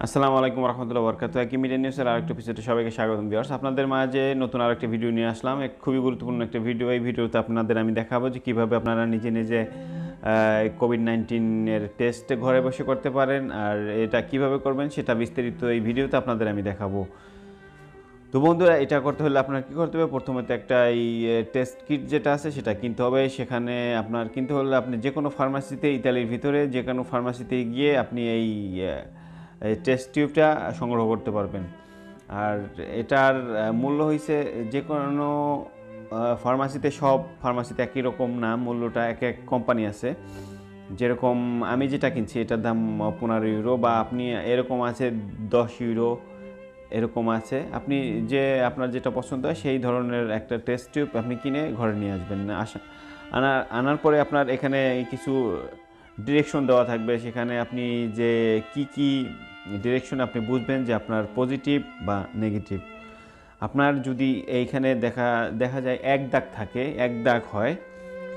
আসসালামু আলাইকুম রহমতুল্লাহ বরকাত। একই মিডিয়া নিউজের আরেকটা এপিসোডে সবাইকে স্বাগতম ভিউয়ার্স। আপনাদের মাঝে নতুন আরেকটা ভিডিও নিয়ে আসলাম। এক খুবই গুরুত্বপূর্ণ একটা ভিডিও। এই ভিডিওতে আপনাদের আমি দেখাবো যে কীভাবে আপনারা নিজে নিজে কোভিড-19 এর টেস্ট ঘরে বসে করতে পারেন, আর এটা কিভাবে করবেন সেটা বিস্তারিত এই ভিডিওতে আপনাদের আমি দেখাবো। তো বন্ধুরা, এটা করতে হলে আপনার কী করতে হবে? প্রথমত একটা এই টেস্ট কিট যেটা আছে সেটা কিনতে হবে। সেখানে আপনার কিনতে হলে আপনি যে কোনো ফার্মাসিতে, ইতালির ভিতরে যে কোনো ফার্মাসিতে গিয়ে আপনি এই টেস্ট টিউবটা সংগ্রহ করতে পারবেন। আর এটার মূল্য হইছে যে কোনো ফার্মাসিতে, সব ফার্মাসিতে একই রকম না, মূল্যটা এক এক কোম্পানি আছে। যেরকম আমি যেটা কিনছি এটার দাম 15 ইউরো, বা আপনি এরকম আছে 10 ইউরো, এরকম আছে। আপনি যে আপনার যেটা পছন্দ হয় সেই ধরনের একটা টেস্ট টিউব আপনি কিনে ঘরে নিয়ে আসবেন। আনার পরে আপনার এখানে কিছু ডিরেকশন দেওয়া থাকবে। সেখানে আপনি যে কি ডিরেকশন আপনি বুঝবেন যে আপনার পজিটিভ বা নেগেটিভ। আপনার যদি এইখানে দেখা যায় এক দাগ থাকে, এক দাগ হয়,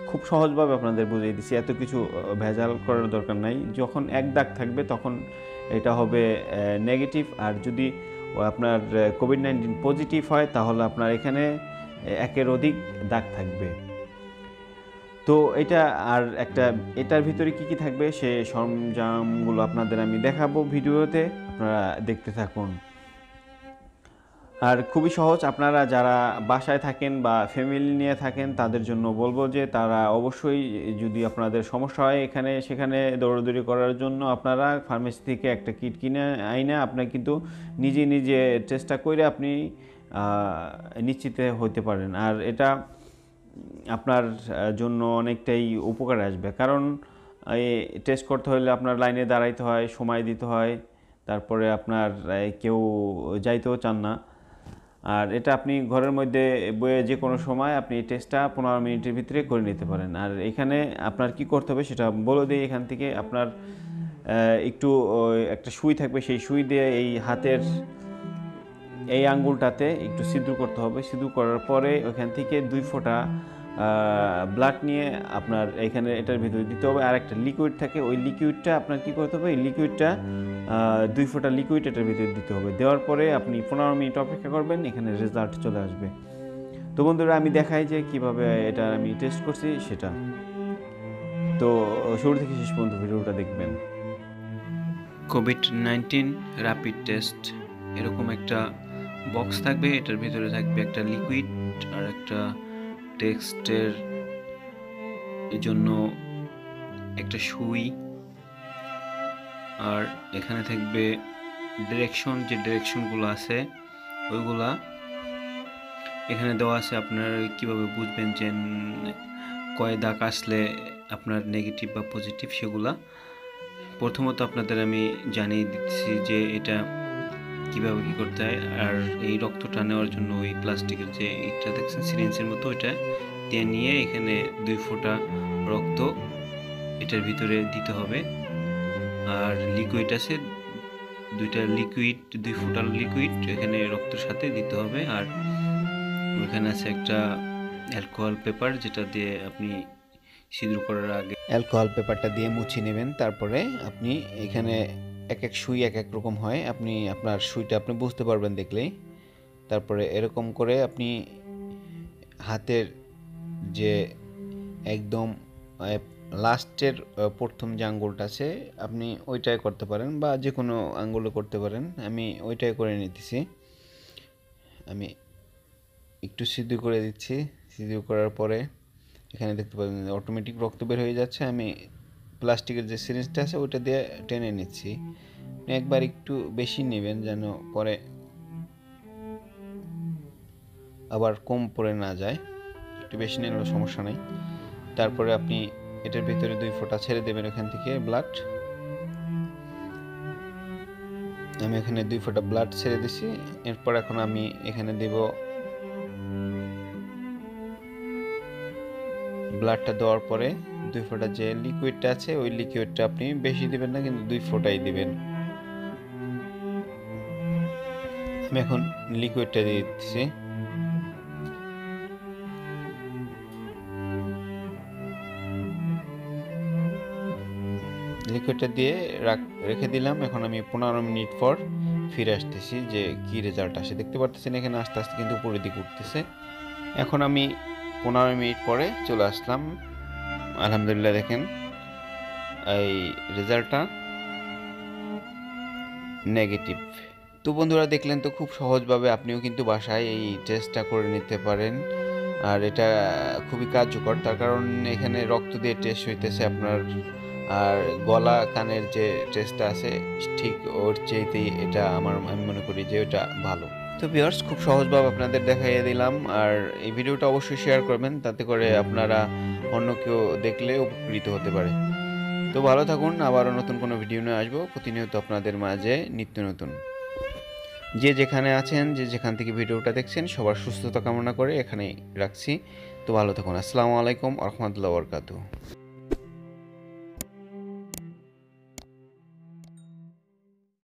খুব সহজভাবে আপনাদের বুঝিয়ে দিচ্ছি, এত কিছু ভেজাল করার দরকার নাই। যখন এক দাগ থাকবে তখন এটা হবে নেগেটিভ, আর যদি আপনার কোভিড-19 পজিটিভ হয় তাহলে আপনার এখানে একের অধিক দাগ থাকবে। তো এটা আর একটা, এটার ভিতরে কি থাকবে সে সরঞ্জামগুলো আপনাদের আমি দেখাবো ভিডিওতে, আপনারা দেখতে থাকুন। আর খুবই সহজ। আপনারা যারা বাসায় থাকেন বা ফ্যামিলি নিয়ে থাকেন তাদের জন্য বলবো যে তারা অবশ্যই, যদি আপনাদের সমস্যা হয় এখানে সেখানে দৌড়াদৌড়ি করার জন্য, আপনারা ফার্মেসি থেকে একটা কিট কিনে আইনা আপনার কিন্তু নিজে নিজে চেষ্টা করে আপনি নিশ্চিত হতে পারেন। আর এটা আপনার জন্য অনেকটাই উপকার আসবে, কারণ এই টেস্ট করতে হলে আপনার লাইনে দাঁড়াইতে হয়, সময় দিতে হয়, তারপরে আপনার কেউ যাইতেও চান না। আর এটা আপনি ঘরের মধ্যে বয়ে যে কোনো সময় আপনি টেস্টটা 15 মিনিটের ভিতরে করে নিতে পারেন। আর এখানে আপনার কি করতে হবে সেটা বলে দিই। এখান থেকে আপনার একটু একটা সুই থাকবে, সেই সুই দিয়ে এই হাতের এই আঙ্গুলটাতে একটু সিঁদুর করতে হবে। সিঁদুর করার পরে ওইখান থেকে 2 ফোঁটা ব্লাড নিয়ে আপনার এখানে এটার ভিতরে দিতে হবে। আর একটা লিকুইড থাকে, ওই লিকুইডটা আপনার কী করতে হবে, এই লিকুইডটা 2 ফোঁটা লিকুইড এটার ভিতরে দিতে হবে। দেওয়ার পরে আপনি 15 মিনিট অপেক্ষা করবেন, এখানে রেজাল্ট চলে আসবে। তো বন্ধুরা, আমি দেখাই যে কিভাবে এটা আমি টেস্ট করছি সেটা। তো শুরু থেকে শেষ পর্যন্ত ভিডিওটা দেখবেন। কোভিড-19 র্যাপিড টেস্ট, এরকম একটা বক্স থাকবে। এটার ভিতরে থাকবে একটা লিকুইড আর একটা টেস্টের জন্য একটা সুই, আর এখানে থাকবে ডিরেকশন। যে ডিরেকশনগুলো আছে ওইগুলা এখানে দেওয়া আছে। আপনার কিভাবে বুঝবেন যে কয় দাগ আসলে আপনার নেগেটিভ বা পজিটিভ, সেগুলা প্রথমত আপনাদের আমি জানিয়ে দিচ্ছি যে এটা কিভাবে কি করতে হয়। আর এই রক্তটা নেওয়ার জন্য ওই প্লাস্টিকের যে ইটটা দেখছেন সিরিঞ্জের মতো, ওইটা দিয়ে নিয়ে এখানে 2 ফোঁটা রক্ত এটার ভিতরে দিতে হবে। আর লিকুইড আছে, 2 ফোঁটা লিকুইড এখানে রক্তের সাথে দিতে হবে। আর ওইখানে আছে একটা অ্যালকোহল পেপার, যেটা দিয়ে আপনি সিঁদুর করার আগে অ্যালকোহল পেপারটা দিয়ে মুছে নেবেন। তারপরে আপনি এখানে এক এক সুই এক এক রকম হয়, আপনি আপনার সুইটা আপনি বুঝতে পারবেন দেখলেই। তারপরে এরকম করে আপনি হাতের যে একদম লাস্টের প্রথম যে আঙ্গুলটা আছে আপনি ওইটাই করতে পারেন, বা যে কোনো আঙ্গুলে করতে পারেন। আমি ওইটাই করে নিতেছি। আমি একটু সিদ্ধ করে দিচ্ছি। সিদ্ধ করার পরে এখানে দেখতে পাবেন অটোমেটিক রক্ত বের হয়ে যাচ্ছে। আমি প্লাস্টিকের যে সিরিঞ্জটা আছে ওইটা দিয়ে টেনে নিচ্ছি। একবার একটু বেশি নেবেন যেন পরে আবার কম পড়ে না যায়। একটু বেশি নিলেও সমস্যা নেই। তারপরে আপনি এটার ভিতরে 2 ফোঁটা ছেড়ে দেবেন এখান থেকে ব্লাড। আমি এখানে 2 ফোঁটা ব্লাড ছেড়ে দিছি। এরপর এখন আমি এখানে দেব ব্লাডটা দেওয়ার পরে 2 ফোঁটা যে লিকুইডটা আছে ওই লিকুইডটা আপনি বেশি দিবেন না, কিন্তু 2 ফোঁটাই দিবেন। আমি এখন লিকুইডটা দিয়ে দিচ্ছি। লিকুইডটা দিয়ে রেখে দিলাম। এখন আমি 15 মিনিট পর ফিরে আসতেছি যে কি রেজাল্ট আসে। দেখতে পারতেছেন এখানে আস্তে আস্তে কিন্তু উপরের দিকে উঠতেছে। এখন আমি 15 মিনিট পরে চলে আসলাম। আলহামদুলিল্লাহ দেখেন এই রেজাল্টটা নেগেটিভ। তো বন্ধুরা দেখলেন তো, খুব সহজভাবে আপনিও কিন্তু বাসায় এই টেস্টটা করে নিতে পারেন। আর এটা খুবই কার্যকর, তার কারণ এখানে রক্ত দিয়ে টেস্ট হইতেছে আপনার, আর গলা কানের যে টেস্টটা আছে ঠিক ওর চেয়েতেই এটা আমি মনে করি যে ওটা ভালো। তো ভিউয়ার্স, খুব সহজভাবে আপনাদের দেখাইয়ে দিলাম। আর এই ভিডিওটা অবশ্যই শেয়ার করবেন, তাতে করে আপনারা অন্য কেউ দেখলে উপকৃত হতে পারে। তো ভালো থাকুন, আবারও নতুন কোনো ভিডিও নিয়ে আসবো প্রতিনিয়ত আপনাদের মাঝে নিত্য নতুন। যে যেখানে আছেন, যে যেখান থেকে ভিডিওটা দেখছেন, সবার সুস্থতা কামনা করে এখানে রাখছি। তো ভালো থাকুন। আসসালামু আলাইকুম ওয়া রাহমাতুল্লাহি ওয়া বারাকাতুহু।